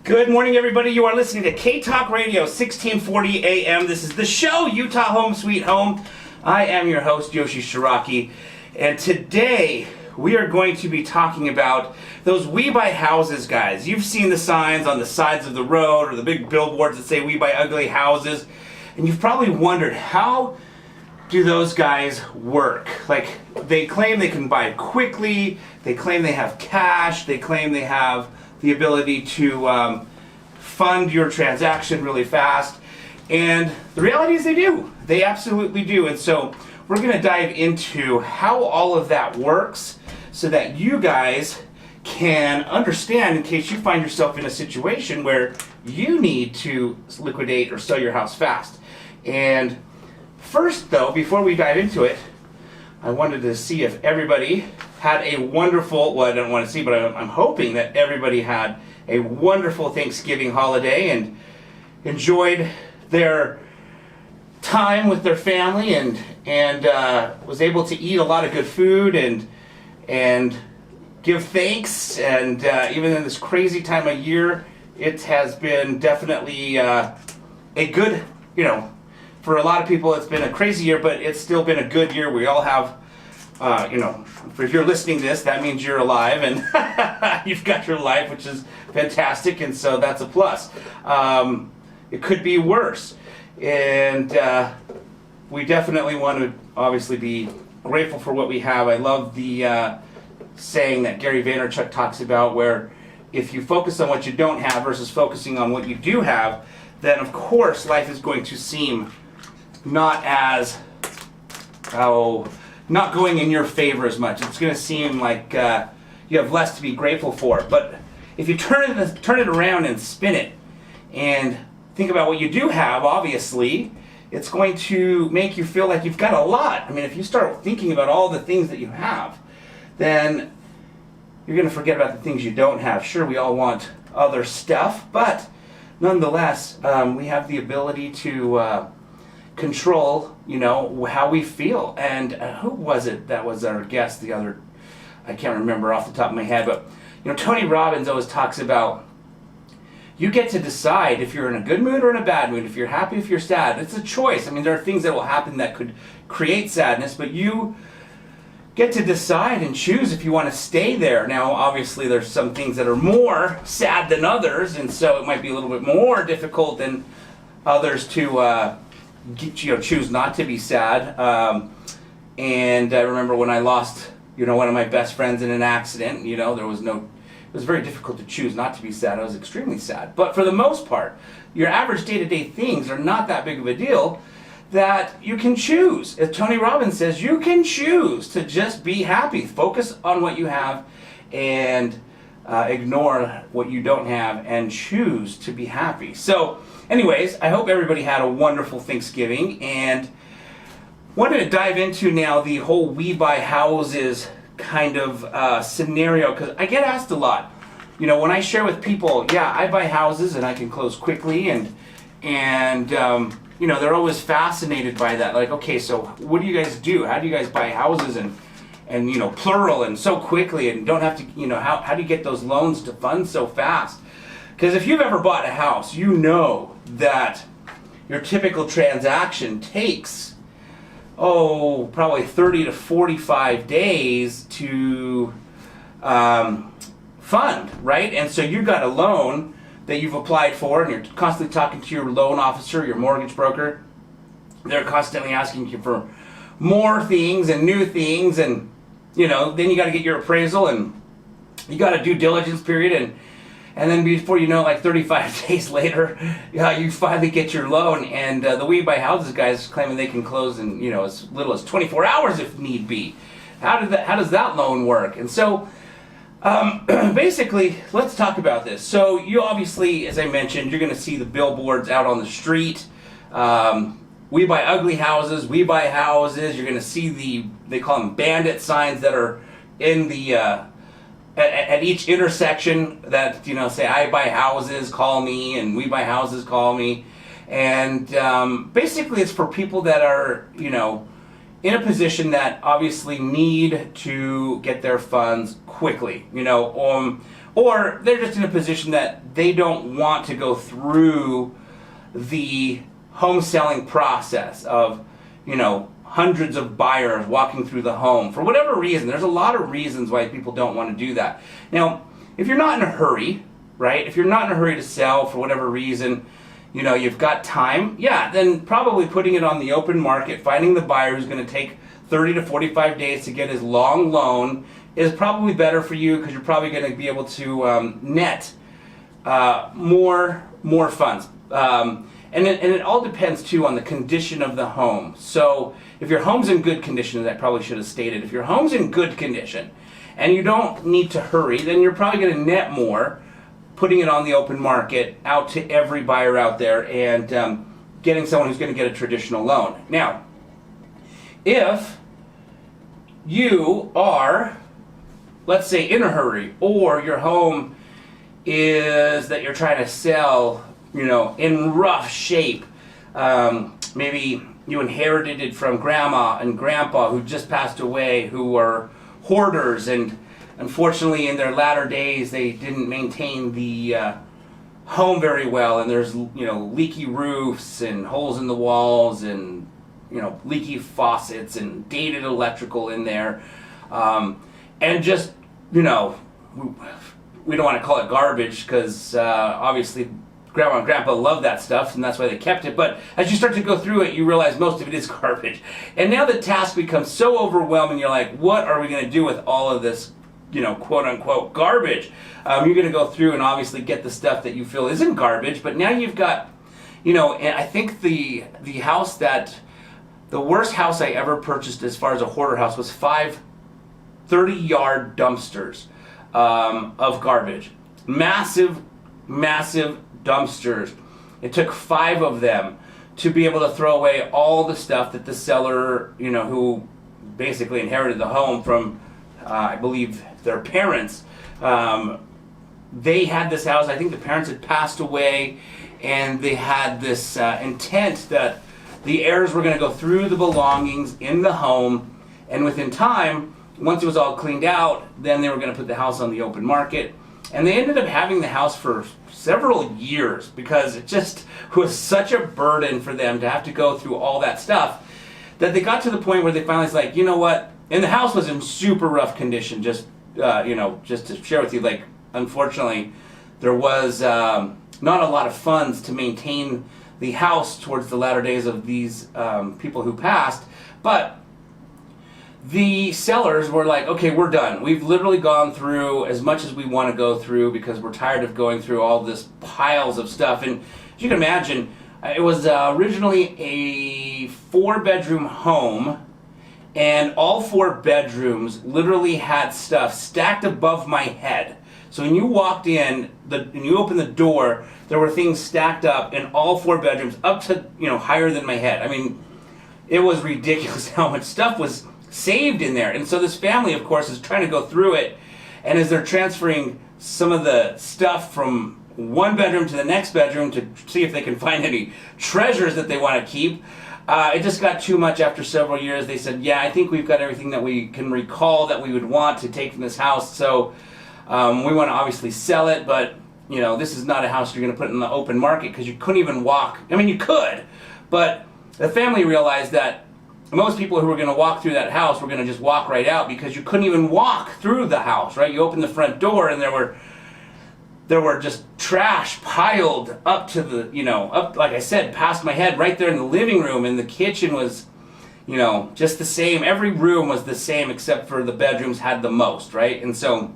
Good morning, everybody. You are listening to K-Talk Radio, 1640 AM. This is the show, Utah Home Sweet Home. I am your host, Yoshi Shiraki, and today we are going to be talking about those We Buy Houses guys. You've seen the signs on the sides of the road or the big billboards that say We Buy Ugly Houses, and you've probably wondered, how do those guys work? Like, they claim they can buy quickly, they claim they have cash, they claim they have the ability to fund your transaction really fast, and the reality is they do. They absolutely do. And so we're going to dive into how all of that works so that you guys can understand in case you find yourself in a situation where you need to liquidate or sell your house fast. And first, though, before we dive into it, I wanted to see if everybody had a wonderful, well, I don't want to see, but I'm hoping that everybody had a wonderful Thanksgiving holiday and enjoyed their time with their family and was able to eat a lot of good food and give thanks. And even in this crazy time of year, it has been definitely a good, for a lot of people it's been a crazy year, but it's still been a good year. We all have, if you're listening to this, that means you're alive and you've got your life, which is fantastic, and so that's a plus. It could be worse, and we definitely want to obviously be grateful for what we have. I love the saying that Gary Vaynerchuk talks about, where if you focus on what you don't have versus focusing on what you do have, then of course life is going to seem not as, not going in your favor as much. It's going to seem like you have less to be grateful for. But if you turn it around and spin it and think about what you do have, obviously, it's going to make you feel like you've got a lot. I mean, if you start thinking about all the things that you have, then you're going to forget about the things you don't have. Sure, we all want other stuff, but nonetheless, we have the ability to control, how we feel. And who was it that was our guest the other, I can't remember off the top of my head, but Tony Robbins always talks about, you get to decide if you're in a good mood or in a bad mood, if you're happy, if you're sad. It's a choice. I mean, there are things that will happen that could create sadness, but you get to decide and choose if you want to stay there. Now, obviously, there's some things that are more sad than others, and so it might be a little bit more difficult than others to choose not to be sad. And I remember when I lost, one of my best friends in an accident. It was very difficult to choose not to be sad. I was extremely sad. But for the most part, your average day-to-day things are not that big of a deal, that you can choose. As Tony Robbins says, you can choose to just be happy. Focus on what you have and ignore what you don't have and choose to be happy. So anyways, I hope everybody had a wonderful Thanksgiving, and wanted to dive into now the whole We Buy Houses kind of scenario, because I get asked a lot. When I share with people, yeah, I buy houses and I can close quickly, and they're always fascinated by that. Like, okay, so what do you guys do? How do you guys buy houses and plural and so quickly, and don't have to, how do you get those loans to fund so fast? Because if you've ever bought a house, you know that your typical transaction takes, probably 30 to 45 days to fund, right? And so you've got a loan that you've applied for, and you're constantly talking to your loan officer, your mortgage broker. They're constantly asking you for more things and new things, and then you got to get your appraisal, and you got a due diligence period, and then before you know, like 35 days later, you finally get your loan. And the We Buy Houses guys claiming they can close in as little as 24 hours if need be. How does that loan work? And so basically, let's talk about this. So you obviously, as I mentioned, you're going to see the billboards out on the street. We buy ugly houses. We buy houses. You're going to see they call them bandit signs that are in the at each intersection that say, I buy houses, call me, and we buy houses, call me. And basically it's for people that are in a position that obviously need to get their funds quickly, or they're just in a position that they don't want to go through the home selling process of, hundreds of buyers walking through the home for whatever reason. There's a lot of reasons why people don't want to do that. Now, if you're not in a hurry, right? If you're not in a hurry to sell for whatever reason, you've got time, then probably putting it on the open market, finding the buyer who's going to take 30 to 45 days to get his long loan is probably better for you, because you're probably going to be able to net more funds. And it all depends too on the condition of the home. So if your home's in good condition, as I probably should have stated, if your home's in good condition and you don't need to hurry, then you're probably going to net more putting it on the open market out to every buyer out there and getting someone who's going to get a traditional loan. Now, if you are, let's say, in a hurry, or your home is that you're trying to sell, in rough shape, maybe you inherited it from grandma and grandpa who just passed away, who are hoarders, and unfortunately in their latter days they didn't maintain the home very well, and there's leaky roofs and holes in the walls and leaky faucets and dated electrical in there, and just we don't want to call it garbage, because obviously grandma and grandpa loved that stuff and that's why they kept it, but as you start to go through it, you realize most of it is garbage. And now the task becomes so overwhelming, you're like, what are we going to do with all of this quote unquote garbage? You're going to go through and obviously get the stuff that you feel isn't garbage, but now you've got, and I think the worst house I ever purchased as far as a hoarder house was 5 30-yard dumpsters of garbage. Massive dumpsters. It took 5 of them to be able to throw away all the stuff that the seller, who basically inherited the home from, I believe, their parents. They had this house, I think the parents had passed away, and they had this intent that the heirs were going to go through the belongings in the home, and within time, once it was all cleaned out, then they were going to put the house on the open market. And they ended up having the house for several years because it just was such a burden for them to have to go through all that stuff, that they got to the point where they finally was like, you know what? And the house was in super rough condition. Just to share with you, like, unfortunately, there was not a lot of funds to maintain the house towards the latter days of these people who passed, but the sellers were like, okay, we're done. We've literally gone through as much as we want to go through because we're tired of going through all this piles of stuff. And as you can imagine, it was originally a 4-bedroom home, and all 4 bedrooms literally had stuff stacked above my head. So when you walked in, and you opened the door, there were things stacked up in all 4 bedrooms, up to higher than my head. I mean, it was ridiculous how much stuff was saved in there. And so this family, of course, is trying to go through it, and as they're transferring some of the stuff from one bedroom to the next bedroom to see if they can find any treasures that they want to keep, it just got too much after several years. They said, yeah, I think we've got everything that we can recall that we would want to take from this house, so we want to obviously sell it, but this is not a house you're going to put in the open market, because you couldn't even walk. I mean, you could, but the family realized that most people who were going to walk through that house were going to just walk right out, because you couldn't even walk through the house, right? You opened the front door and there were just trash piled up to the, up, like I said, past my head, right there in the living room, and the kitchen was, just the same. Every room was the same except for the bedrooms had the most, right? And so,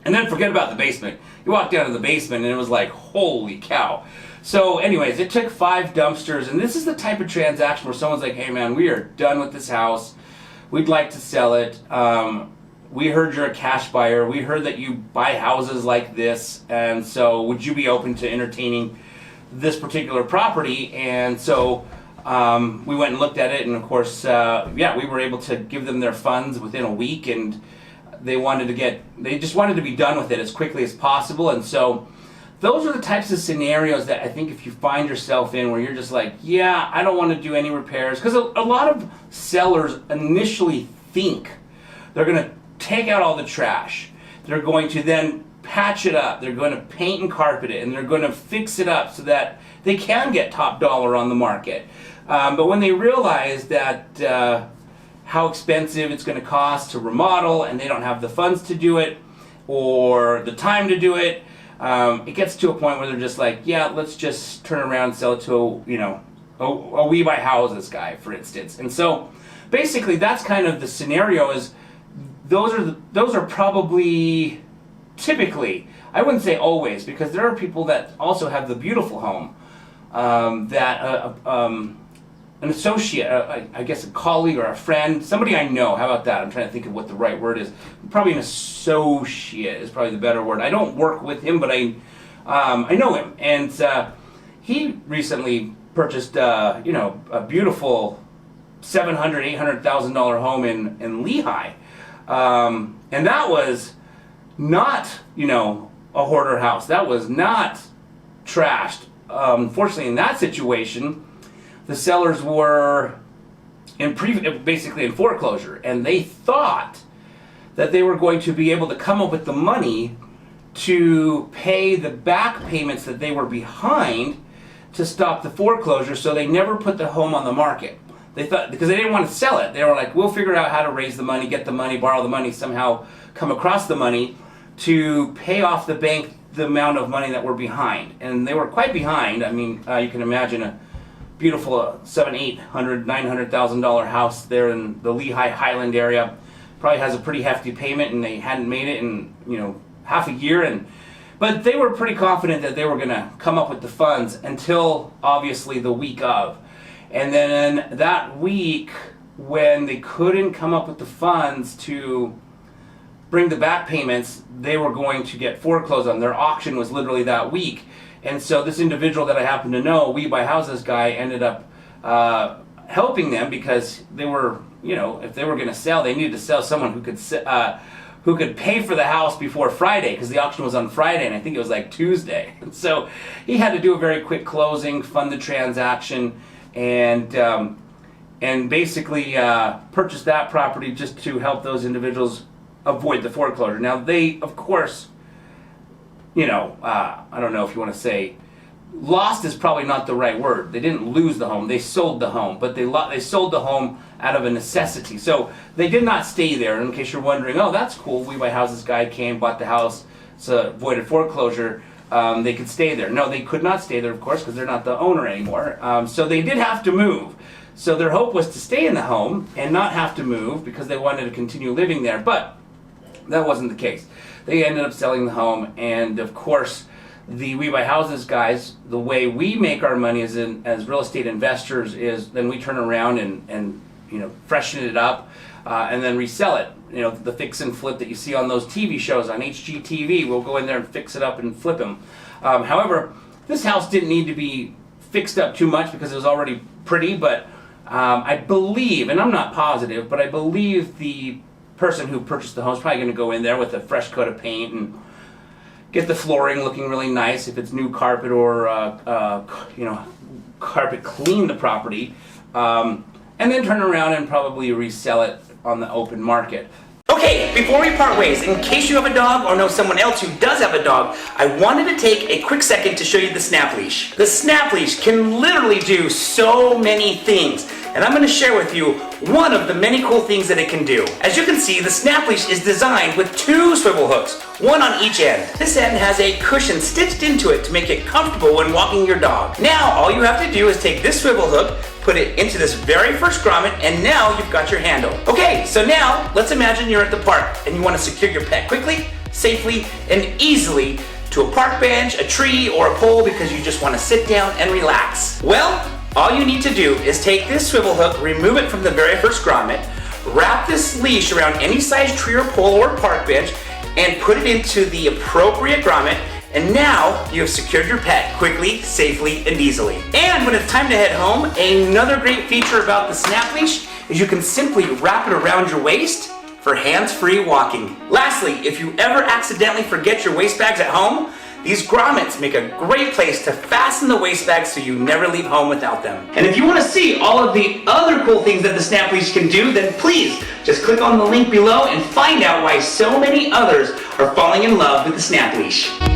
and then forget about the basement. You walk down to the basement and it was like, holy cow. So anyways, it took 5 dumpsters, and this is the type of transaction where someone's like, hey man, we are done with this house. We'd like to sell it. We heard you're a cash buyer. We heard that you buy houses like this, and so would you be open to entertaining this particular property? And so we went and looked at it, and of course, we were able to give them their funds within a week, and they just wanted to be done with it as quickly as possible. And so those are the types of scenarios that I think if you find yourself in where you're just like, yeah, I don't want to do any repairs, because a lot of sellers initially think they're going to take out all the trash. They're going to then patch it up, they're going to paint and carpet it, and they're going to fix it up so that they can get top dollar on the market. But when they realize that how expensive it's going to cost to remodel, and they don't have the funds to do it or the time to do it, it gets to a point where they're just like, yeah, let's just turn around and sell it to a We Buy Houses guy, for instance. And so basically that's kind of the scenario. Is those are probably, typically, I wouldn't say always, because there are people that also have the beautiful home that an associate, I guess a colleague or a friend, somebody I know, how about that? I'm trying to think of what the right word is. Probably an associate is probably the better word. I don't work with him, but I know him. And he recently purchased a beautiful $700,000, $800,000 home in Lehigh. And that was not, a hoarder house. That was not trashed. Unfortunately, in that situation, the sellers were basically in foreclosure, and they thought that they were going to be able to come up with the money to pay the back payments that they were behind to stop the foreclosure, so they never put the home on the market. They thought, because they didn't want to sell it, they were like, we'll figure out how to raise the money, get the money, borrow the money, somehow come across the money to pay off the bank the amount of money that we're behind. And they were quite behind. I mean, you can imagine a beautiful $700,000, $800,000, $900,000 house there in the Lehigh Highland area. Probably has a pretty hefty payment, and they hadn't made it in half a year. But they were pretty confident that they were going to come up with the funds until obviously the week of. And then that week, when they couldn't come up with the funds to bring the back payments, they were going to get foreclosed on. Their auction was literally that week. And so this individual that I happen to know, We Buy Houses guy, ended up helping them, because they were, if they were going to sell, they needed to sell someone who could pay for the house before Friday, because the auction was on Friday, and I think it was like Tuesday. And so he had to do a very quick closing, fund the transaction, and basically purchase that property just to help those individuals avoid the foreclosure. Now they, of course, I don't know if you want to say, lost is probably not the right word. They didn't lose the home, they sold the home, but they sold the home out of a necessity. So they did not stay there. In case you're wondering, oh, that's cool, We Buy Houses guy came, bought the house, so avoided foreclosure. They could stay there. No, they could not stay there, of course, because they're not the owner anymore. So they did have to move. So their hope was to stay in the home and not have to move, because they wanted to continue living there. But that wasn't the case. They ended up selling the home, and of course, the We Buy Houses guys, the way we make our money as real estate investors is then we turn around and freshen it up and then resell it. The fix and flip that you see on those TV shows on HGTV, we'll go in there and fix it up and flip them. However, this house didn't need to be fixed up too much because it was already pretty, but I believe, and I'm not positive, but I believe the person who purchased the home is probably going to go in there with a fresh coat of paint and get the flooring looking really nice if it's new carpet, or carpet clean the property, and then turn around and probably resell it on the open market. Okay, before we part ways, in case you have a dog or know someone else who does have a dog, I wanted to take a quick second to show you the Snap Leash. The Snap Leash can literally do so many things, and I'm going to share with you one of the many cool things that it can do. As you can see, the Snap Leash is designed with 2 swivel hooks, one on each end. This end has a cushion stitched into it to make it comfortable when walking your dog. Now, all you have to do is take this swivel hook, put it into this very first grommet, and now you've got your handle. Okay, so now let's imagine you're at the park and you want to secure your pet quickly, safely, and easily to a park bench, a tree, or a pole because you just want to sit down and relax. Well, all you need to do is take this swivel hook, remove it from the very first grommet, wrap this leash around any size tree or pole or park bench, and put it into the appropriate grommet, and now you have secured your pet quickly, safely, and easily. And when it's time to head home, another great feature about the Snap Leash is you can simply wrap it around your waist for hands-free walking. Lastly, if you ever accidentally forget your waist bags at home, these grommets make a great place to fasten the waist bags so you never leave home without them. And if you want to see all of the other cool things that the Snap Leash can do, then please just click on the link below and find out why so many others are or falling in love with the snap leash.